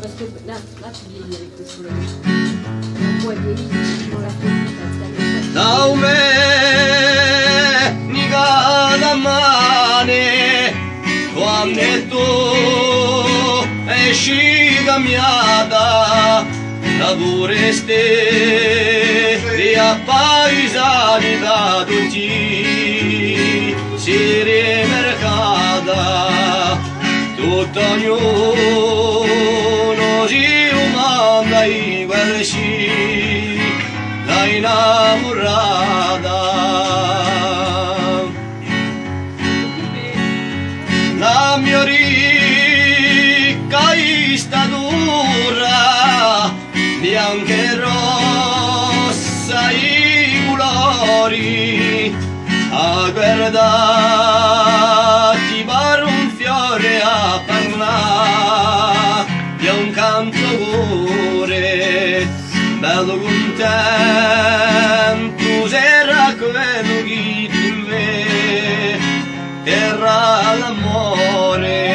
Parce que là tu vieillis avec le soleil. On voit vieillir, on l'a fait. Daume nigada mane quando tu esci cambiata la pure stelle paesani da tutti si rimercata tutto ognuno si umana i versi la innamorata la mia ricca istatura bianca e rossa i colori a guardarti pare un fiore a parlare di un canto cuore bello contento sarà quello che in me era l'amore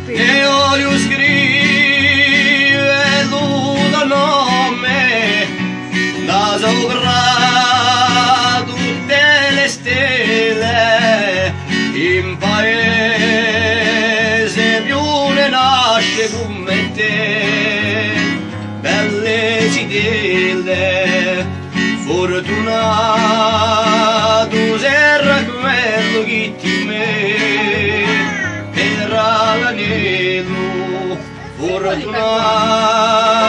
e voglio scrivere il nome da sopra tutte le stelle in paese più ne nasce come te belle cittelle fortunato sarà quello che ti me era l'anello fortunato